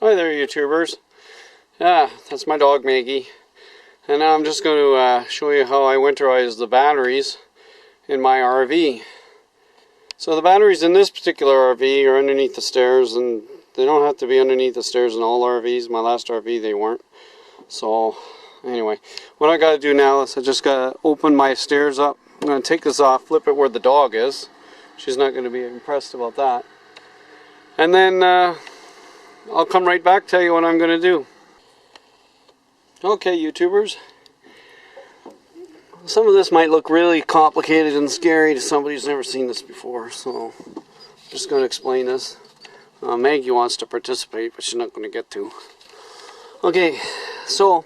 Hi there, YouTubers. That's my dog Maggie. And now I'm just going to show you how I winterize the batteries in my RV. So the batteries in this particular RV are underneath the stairs, and they don't have to be underneath the stairs in all RVs. My last RV they weren't. So anyway, what I got to do now is I just got to open my stairs up. I'm going to take this off, flip it where the dog is. She's not going to be impressed about that. And then I'll come right back, tell you what I'm going to do. Okay, YouTubers. Some of this might look really complicated and scary to somebody who's never seen this before, so I'm just going to explain this. Maggie wants to participate, but she's not going to get to. Okay, so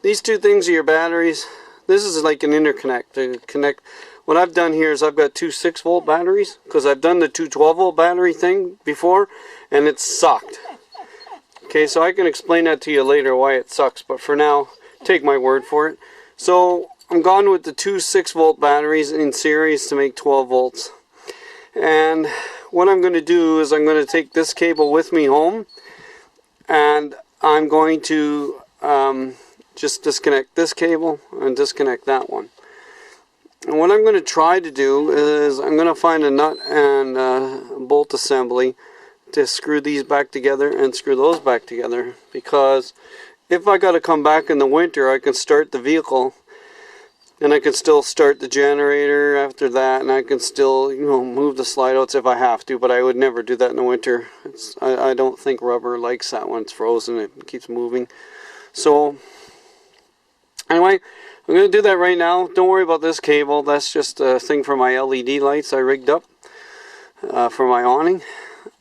these two things are your batteries. This is like an interconnect to connect. What I've done here is I've got two 6-volt batteries, because I've done the two 12-volt battery thing before, and it sucked. Okay, so I can explain that to you later why it sucks, but for now, take my word for it. So I'm gone with the two 6-volt batteries in series to make 12 volts. And what I'm going to do is I'm going to take this cable with me home, and I'm going to just disconnect this cable and disconnect that one. And what I'm going to try to do is I'm going to find a nut and bolt assembly to screw these back together and screw those back together, because if I got to come back in the winter, I can start the vehicle and I can still start the generator after that, and I can still, you know, move the slide outs if I have to, but I would never do that in the winter. I don't think rubber likes that when it's frozen. It keeps moving. So anyway, I'm going to do that right now. Don't worry about this cable. That's just a thing for my LED lights I rigged up for my awning.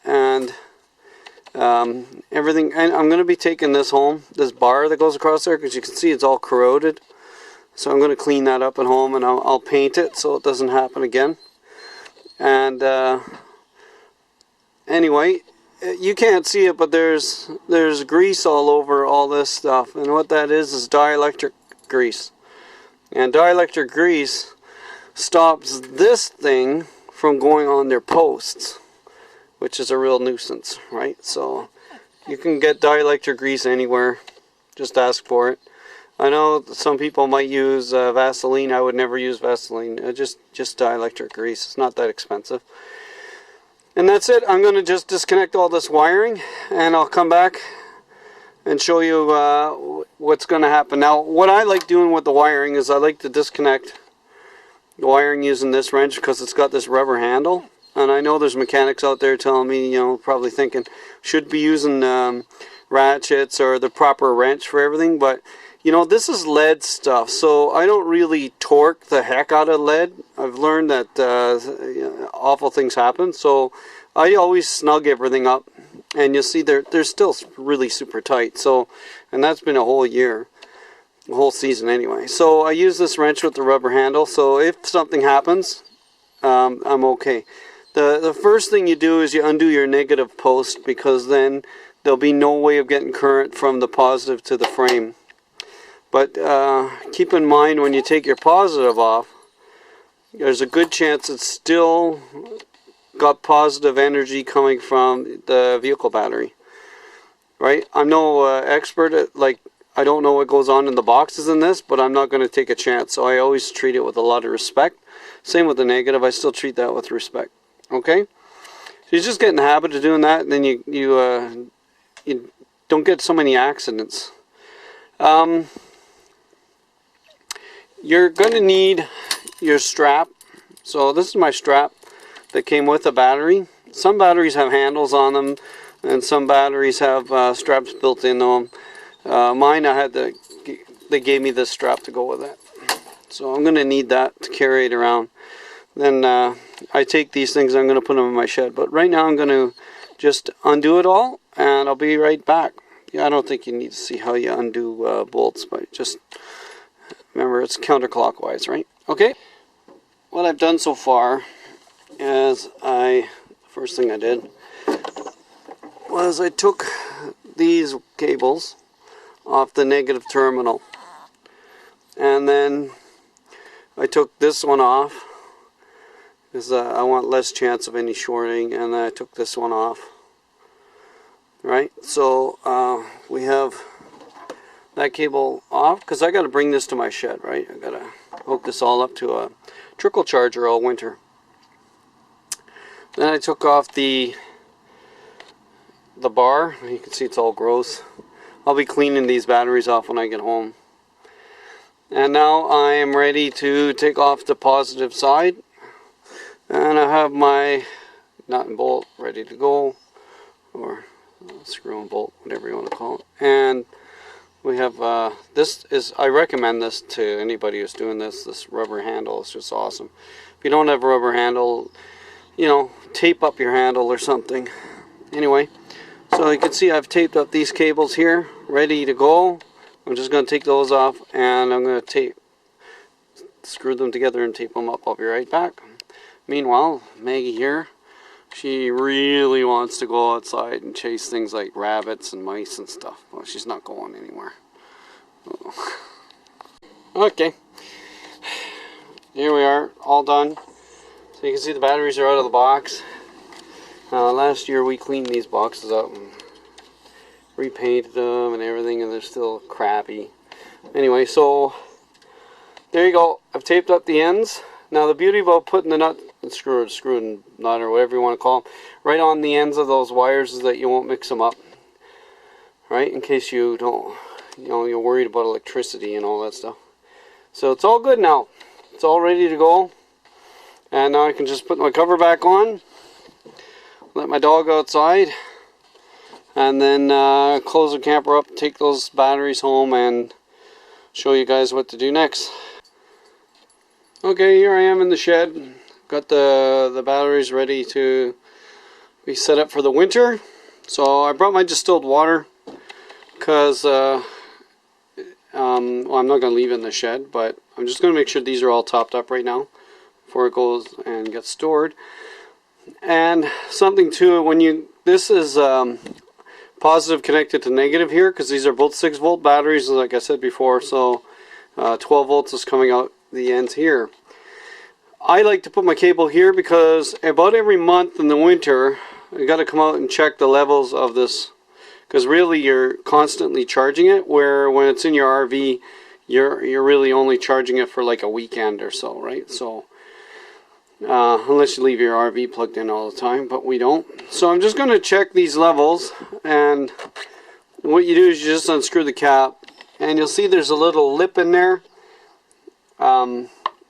And everything. And I'm going to be taking this home, this bar that goes across there, because you can see it's all corroded. So I'm going to clean that up at home, and I'll paint it so it doesn't happen again. And anyway, you can't see it, but there's grease all over all this stuff, and what that is dielectric grease. And dielectric grease stops this thing from going on their posts, which is a real nuisance, right? So you can get dielectric grease anywhere. Just ask for it. I know some people might use Vaseline. I would never use Vaseline. Just dielectric grease. It's not that expensive. And that's it. I'm going to just disconnect all this wiring, and I'll come back and show you what's going to happen. Now, what I like doing with the wiring is I like to disconnect the wiring using this wrench, because it's got this rubber handle. And I know there's mechanics out there telling me, you know, probably thinking should be using ratchets or the proper wrench for everything, but you know, this is lead stuff, so I don't really torque the heck out of lead. I've learned that awful things happen, so I always snug everything up, and you'll see they're still really super tight. So, and that's been a whole year, a whole season anyway. So I use this wrench with the rubber handle, so if something happens, I'm okay. The first thing you do is you undo your negative post, because then there'll be no way of getting current from the positive to the frame. But keep in mind, when you take your positive off, there's a good chance it's still got positive energy coming from the vehicle battery. Right? I'm no expert at, like, I don't know what goes on in the boxes in this, but I'm not going to take a chance, so I always treat it with a lot of respect. Same with the negative, I still treat that with respect. Okay? So you just get in the habit of doing that, and then you don't get so many accidents. You're going to need your strap. So this is my strap that came with the battery. Some batteries have handles on them, and some batteries have straps built into them. Mine, they gave me this strap to go with it. So I'm going to need that to carry it around. Then I take these things, I'm going to put them in my shed. But right now I'm going to just undo it all, and I'll be right back. Yeah, I don't think you need to see how you undo bolts, but just remember it's counterclockwise, right? Okay. What I've done so far is first thing I did was I took these cables off the negative terminal, and then I took this one off because I want less chance of any shorting, and then I took this one off. Right, so we have that cable off because I got to bring this to my shed, right? I got to hook this all up to a trickle charger all winter. Then I took off the bar. You can see it's all gross. I'll be cleaning these batteries off when I get home. And now I am ready to take off the positive side. And I have my nut and bolt ready to go, or screw and bolt, whatever you want to call it. And we have I recommend this to anybody who's doing this rubber handle. It's just awesome. If you don't have a rubber handle, you know, tape up your handle or something. Anyway, so you can see I've taped up these cables here, ready to go. I'm just going to take those off and I'm going to screw them together and tape them up. I'll be right back. Meanwhile, Maggie here, she really wants to go outside and chase things like rabbits and mice and stuff. Well, she's not going anywhere. Oh. Okay, here we are, all done. So you can see the batteries are out of the box. Last year we cleaned these boxes up and repainted them and everything, and they're still crappy. Anyway, so there you go. I've taped up the ends. Now the beauty about putting the nut and screw and nut or whatever you want to call them right on the ends of those wires is that you won't mix them up, right? In case you don't, you know, you're worried about electricity and all that stuff. So it's all good now. It's all ready to go. And now I can just put my cover back on, let my dog outside, and then close the camper up, take those batteries home, and show you guys what to do next. Okay, here I am in the shed. Got the batteries ready to be set up for the winter. So I brought my distilled water because well, I'm not going to leave it in the shed, but I'm just going to make sure these are all topped up right now before it goes and gets stored. And something too, this is positive connected to negative here, because these are both 6-volt batteries, like I said before, so 12 volts is coming out the ends here. I like to put my cable here because about every month in the winter you got to come out and check the levels of this, because really you're constantly charging it, where when it's in your RV you're really only charging it for like a weekend or so, right? So unless you leave your RV plugged in all the time, but we don't. So I'm just going to check these levels, and what you do is you just unscrew the cap, and you'll see there's a little lip in there.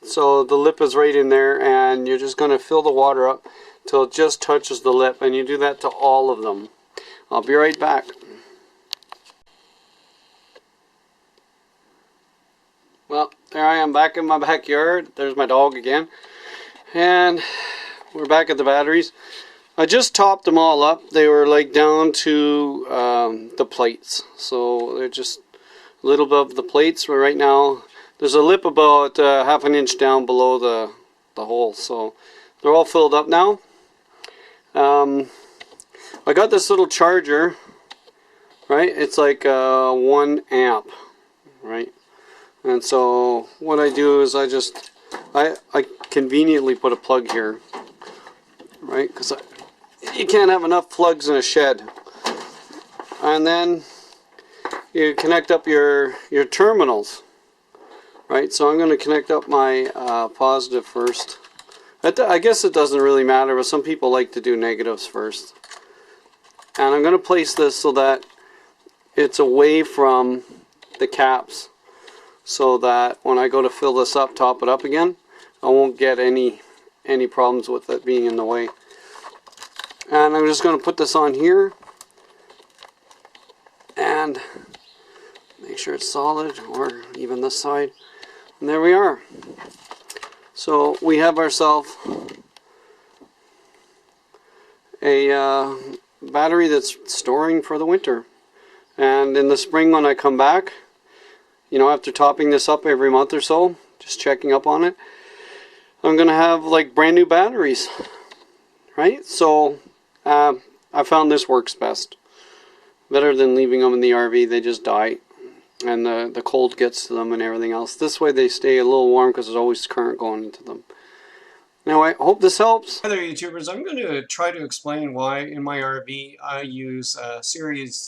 So the lip is right in there, and you're just going to fill the water up till it just touches the lip, and you do that to all of them. I'll be right back. Well, there I am back in my backyard. There's my dog again. And we're back at the batteries. I just topped them all up. They were like down to the plates, so they're just a little above the plates. But right now there's a lip about half an inch down below the hole, so they're all filled up now. I got this little charger, right? It's like 1 amp, right? And so what I do is I conveniently put a plug here, right? Because you can't have enough plugs in a shed. And then you connect up your terminals, right? So I'm going to connect up my positive first. I guess it doesn't really matter, but some people like to do negatives first. And I'm going to place this so that it's away from the caps, so that when I go to fill this up, top it up again, I won't get any problems with it being in the way. And I'm just going to put this on here and make sure it's solid, or even this side. And there we are. So we have ourselves a battery that's storing for the winter. And in the spring when I come back, you know, after topping this up every month or so, just checking up on it, I'm going to have like brand new batteries, right? So I found this works best. Better than leaving them in the RV. They just die, and the cold gets to them and everything else. This way they stay a little warm because there's always current going into them. Anyway, hope this helps. Hi there, YouTubers. I'm going to try to explain why in my RV I use series